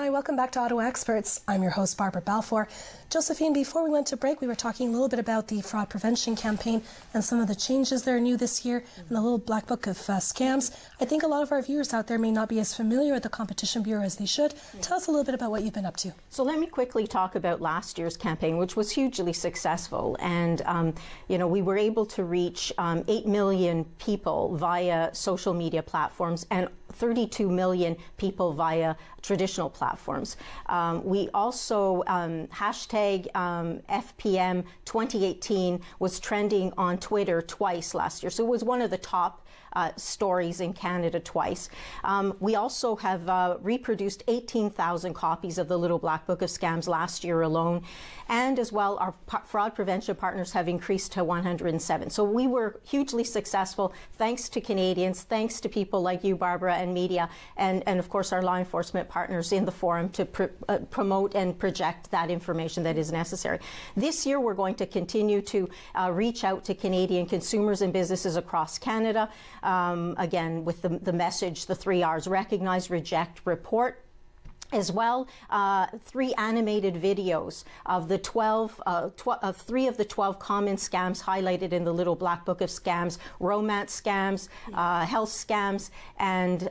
Hi, welcome back to Ottawa Experts. I'm your host, Barbara Balfour. Josephine, before we went to break, we were talking a little bit about the fraud prevention campaign and some of the changes that are new this year and the little black book of scams. I think a lot of our viewers out there may not be as familiar with the Competition Bureau as they should. Tell us a little bit about what you've been up to. So let me quickly talk about last year's campaign, which was hugely successful. And, we were able to reach 8 million people via social media platforms and 32 million people via traditional platforms. We also, hashtag FPM 2018 was trending on Twitter twice last year. So it was one of the top stories in Canada twice. We also have reproduced 18,000 copies of the Little Black Book of Scams last year alone. And as well, our fraud prevention partners have increased to 107. So we were hugely successful thanks to Canadians, thanks to people like you, Barbara, and media, and of course our law enforcement partners in the forum to promote and project that information that is necessary. This year we're going to continue to reach out to Canadian consumers and businesses across Canada, again with the message, the 3 R's: recognize, reject, report. As well, 3 animated videos of the 3 of the 12 common scams highlighted in the Little Black Book of Scams: romance scams, health scams, and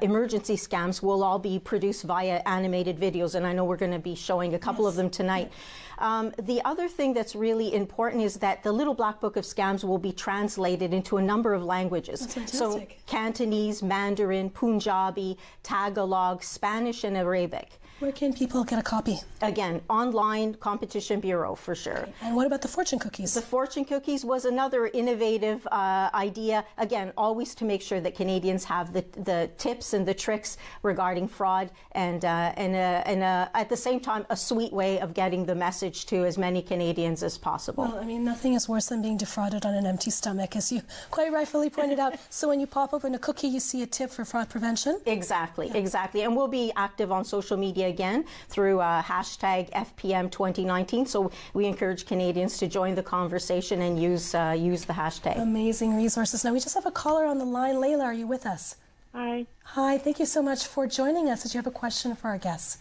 emergency scams will all be produced via animated videos. And I know we're going to be showing a couple of them tonight. The other thing that's really important is that the Little Black Book of Scams will be translated into a number of languages. That's fantastic. So Cantonese, Mandarin, Punjabi, Tagalog, Spanish, and Arabic. Where can people get a copy? Again, online, Competition Bureau for sure. Okay. And what about the fortune cookies? The fortune cookies was another innovative idea. Again, always to make sure that Canadians have the tips and the tricks regarding fraud, and at the same time, a sweet way of getting the message to as many Canadians as possible. Well, I mean, nothing is worse than being defrauded on an empty stomach, as you quite rightfully pointed out. So when you pop open a cookie, you see a tip for fraud prevention? Exactly, exactly. And we'll be active on social media again through hashtag FPM 2019. So we encourage Canadians to join the conversation and use the hashtag. Amazing resources. Now we just have a caller on the line. Layla, are you with us? Hi. Hi, thank you so much for joining us. Did you have a question for our guests?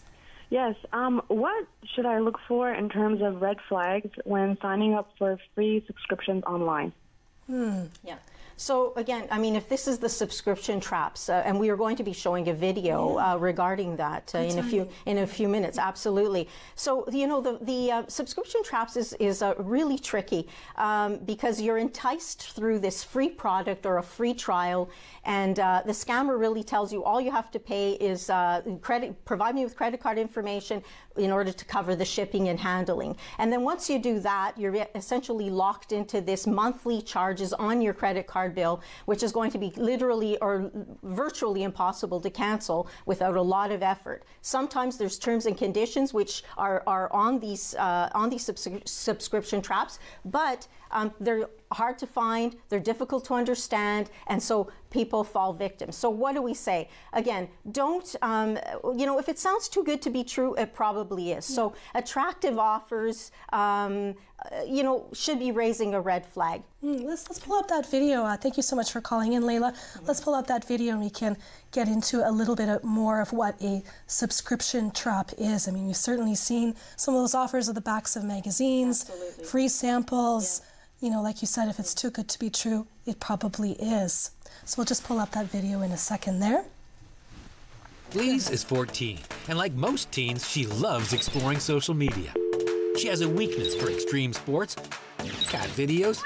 Yes. What should I look for in terms of red flags when signing up for free subscriptions online? Yeah. So again, I mean, if this is the subscription traps, and we are going to be showing a video regarding that in a few minutes, absolutely. So the subscription traps is really tricky because you're enticed through this free product or a free trial, and the scammer really tells you all you have to pay is provide me with credit card information in order to cover the shipping and handling. And then once you do that, you're essentially locked into this monthly charges on your credit card bill, which is going to be literally or virtually impossible to cancel without a lot of effort. Sometimes there's terms and conditions which are on these subscription traps, but they're hard to find, they're difficult to understand, and so people fall victim. So what do we say? Again, don't, if it sounds too good to be true, it probably is. So attractive offers, should be raising a red flag. Let's pull up that video. Thank you so much for calling in, Layla. Let's pull up that video and we can get into a little bit more of what a subscription trap is. I mean, you've certainly seen some of those offers at the backs of magazines, Absolutely. Free samples. Yeah. Like you said, if it's too good to be true, it probably is. So we'll just pull up that video in a second there. Liz is 14, and like most teens, she loves exploring social media. She has a weakness for extreme sports, cat videos,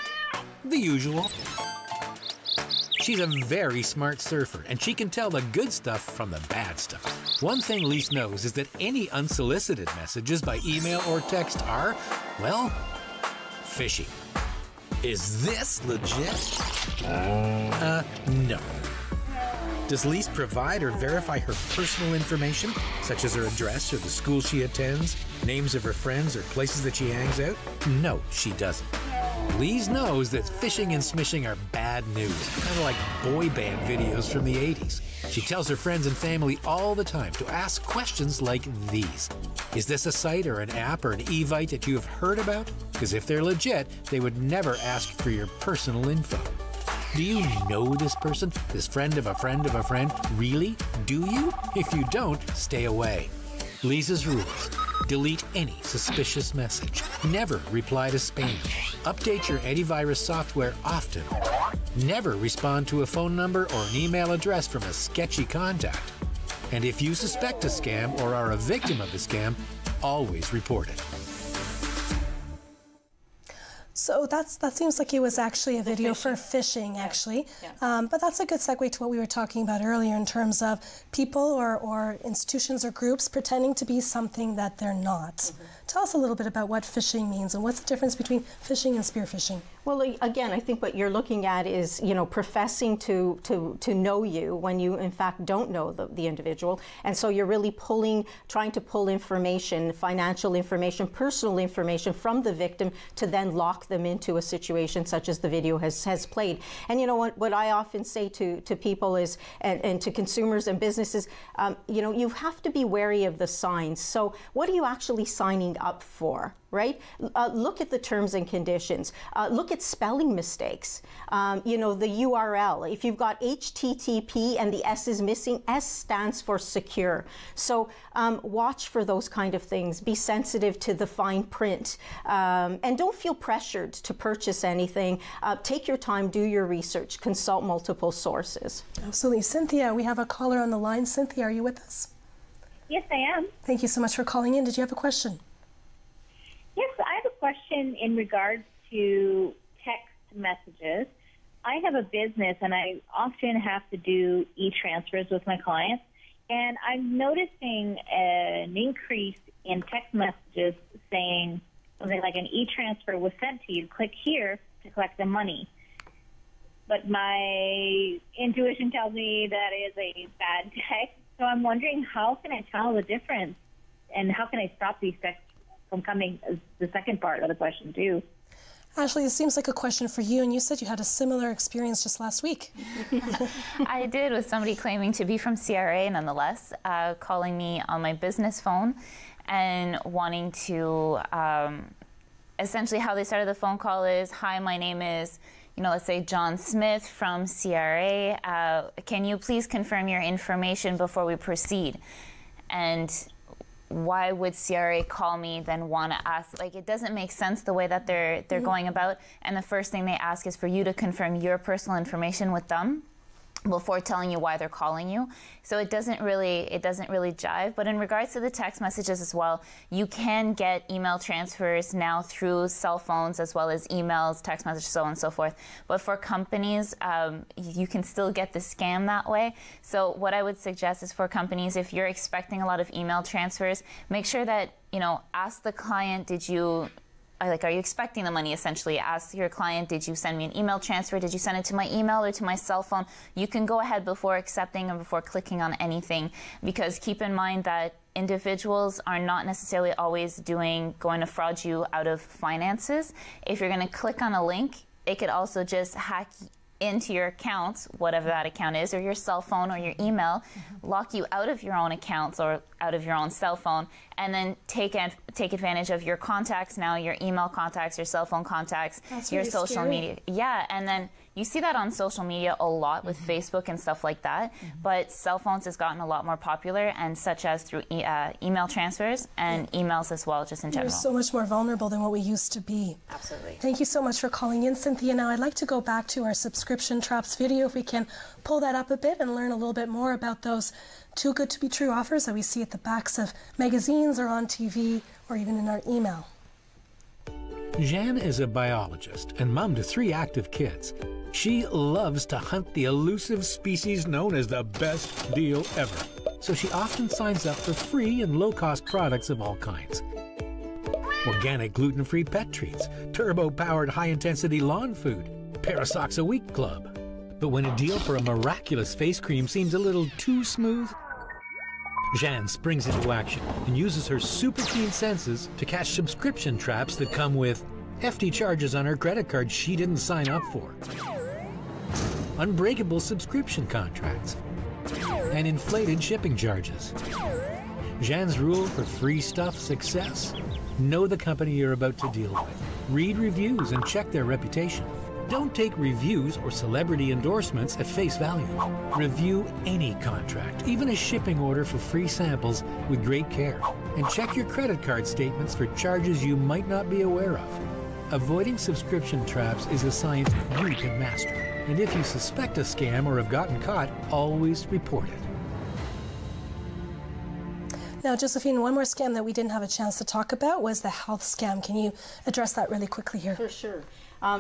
the usual. She's a very smart surfer, and she can tell the good stuff from the bad stuff. One thing Liz knows is that any unsolicited messages by email or text are, well, fishy. Is this legit? No. Does Liz provide or verify her personal information, such as her address or the school she attends, names of her friends or places that she hangs out? No, she doesn't. Liz knows that phishing and smishing are bad news, kind of like boy band videos from the 80s. She tells her friends and family all the time to ask questions like these. Is this a site or an app or an Evite that you have heard about? Because if they're legit, they would never ask for your personal info. Do you know this person? This friend of a friend of a friend? Really? Do you? If you don't, stay away. Lisa's rules. Delete any suspicious message. Never reply to spam. Update your antivirus software often. Never respond to a phone number or an email address from a sketchy contact. And if you suspect a scam or are a victim of a scam, always report it. So that seems like it was actually a video for phishing, actually. Yeah. But that's a good segue to what we were talking about earlier in terms of people or institutions or groups pretending to be something that they're not. Mm-hmm. Tell us a little bit about what phishing means and what's the difference between phishing and spear phishing. Well, again, I think what you're looking at is, professing to know you when you, in fact, don't know the individual. And so you're really trying to pull information, financial information, personal information from the victim to then lock them into a situation such as the video has played. And what I often say to people is, and to consumers and businesses, you have to be wary of the signs. So what are you actually signing up for? Right? Look at the terms and conditions. Look at spelling mistakes. The URL. If you've got HTTP and the S is missing, S stands for secure. So watch for those kind of things. Be sensitive to the fine print. And don't feel pressured to purchase anything. Take your time, do your research, consult multiple sources. Absolutely. Cynthia, we have a caller on the line. Cynthia, are you with us? Yes, I am. Thank you so much for calling in. Did you have a question? Yes, I have a question in regards to text messages. I have a business, and I often have to do e-transfers with my clients, and I'm noticing an increase in text messages saying something like an e-transfer was sent to you. Click here to collect the money. But my intuition tells me that is a bad text, so I'm wondering how can I tell the difference, and how can I stop these texts from coming as the second part of the question too? Ashley, it seems like a question for you, and you said you had a similar experience just last week. I did, with somebody claiming to be from CRA, nonetheless, calling me on my business phone and wanting to, essentially how they started the phone call is, hi, my name is, let's say John Smith from CRA. Can you please confirm your information before we proceed? And why would CRA call me, then want to ask? Like, it doesn't make sense the way that they're going about. And the first thing they ask is for you to confirm your personal information with them before telling you why they're calling you. So it doesn't really jive. But in regards to the text messages as well, you can get email transfers now through cell phones as well as emails, text messages, so on and so forth. But for companies, you can still get the scam that way. So what I would suggest is for companies, if you're expecting a lot of email transfers, make sure that, ask the client, are you expecting the money, essentially? Ask your client, did you send me an email transfer? Did you send it to my email or to my cell phone? You can go ahead before accepting and before clicking on anything, because keep in mind that individuals are not necessarily always going to fraud you out of finances. If you're going to click on a link, it could also just hack into your accounts, whatever that account is, or your cell phone or your email, lock you out of your own accounts or out of your own cell phone, and then take advantage of your contacts now, your email contacts, your cell phone contacts, your social media. Yeah, and then you see that on social media a lot with Facebook and stuff like that, but cell phones has gotten a lot more popular, and such as through email transfers and emails as well, just in general. We're so much more vulnerable than what we used to be. Absolutely. Thank you so much for calling in, Cynthia. Now I'd like to go back to our subscription traps video, if we can pull that up a bit and learn a little bit more about those too good to be true offers that we see at the backs of magazines or on TV or even in our email. Jeanne is a biologist and mom to 3 active kids. She loves to hunt the elusive species known as the best deal ever. So she often signs up for free and low-cost products of all kinds. Organic gluten-free pet treats, turbo-powered high-intensity lawn food, pair of socks a week club. But when a deal for a miraculous face cream seems a little too smooth, Jeanne springs into action and uses her super keen senses to catch subscription traps that come with hefty charges on her credit card she didn't sign up for, unbreakable subscription contracts, and inflated shipping charges. Jeanne's rule for free stuff success: know the company you're about to deal with, read reviews and check their reputation. Don't take reviews or celebrity endorsements at face value. Review any contract, even a shipping order for free samples, with great care. And check your credit card statements for charges you might not be aware of. Avoiding subscription traps is a science you can master. And if you suspect a scam or have gotten caught, always report it. Now, Josephine, one more scam that we didn't have a chance to talk about was the health scam. Can you address that really quickly here? For sure.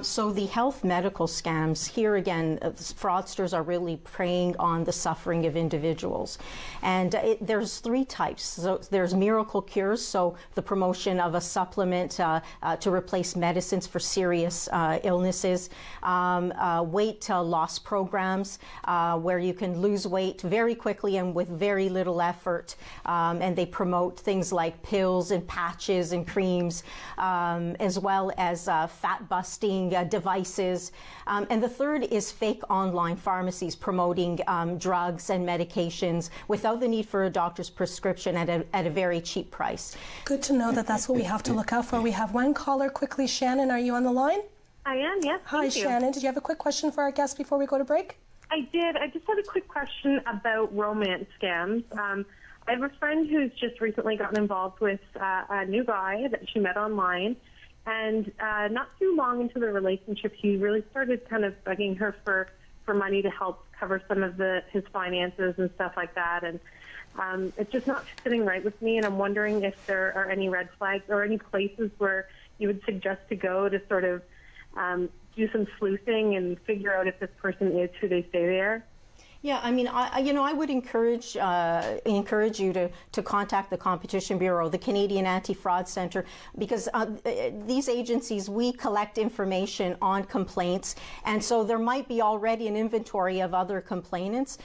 So the health medical scams, here again, fraudsters are really preying on the suffering of individuals. And there's three types. So there's miracle cures, so the promotion of a supplement to replace medicines for serious illnesses. Weight loss programs, where you can lose weight very quickly and with very little effort. And they promote things like pills and patches and creams, as well as fat busting devices. And the third is fake online pharmacies promoting drugs and medications without the need for a doctor's prescription at a very cheap price. Good to know that that's what we have to look out for. We have one caller quickly. Shannon, are you on the line? I am, yes. Hi, Shannon. Did you have a quick question for our guest before we go to break? I did. I just had a quick question about romance scams. I have a friend who's just recently gotten involved with a new guy that she met online. And not too long into the relationship, he really started kind of begging her for money to help cover some of his finances and stuff like that. And it's just not sitting right with me. And I'm wondering if there are any red flags or any places where you would suggest to go to sort of do some sleuthing and figure out if this person is who they say they are. Yeah, I mean, I would encourage you to contact the Competition Bureau, the Canadian Anti-Fraud Centre, because these agencies, we collect information on complaints, and so there might be already an inventory of other complainants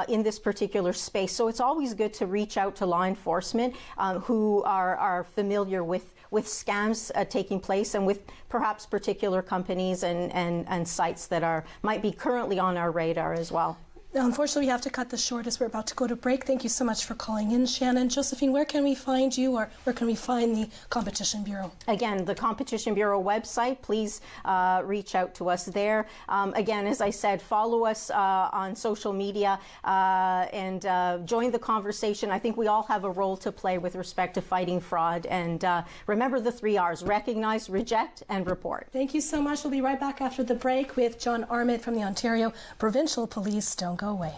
in this particular space. So it's always good to reach out to law enforcement who are familiar with scams taking place and with perhaps particular companies and sites that might be currently on our radar as well. Now, unfortunately, we have to cut this short as we're about to go to break. Thank you so much for calling in, Shannon. Josephine, where can we find you, or where can we find the Competition Bureau? Again, the Competition Bureau website, please reach out to us there. Again, as I said, follow us on social media and join the conversation. I think we all have a role to play with respect to fighting fraud. And remember the 3 R's: recognize, reject, and report. Thank you so much. We'll be right back after the break with John Armitt from the Ontario Provincial Police. Don't go away.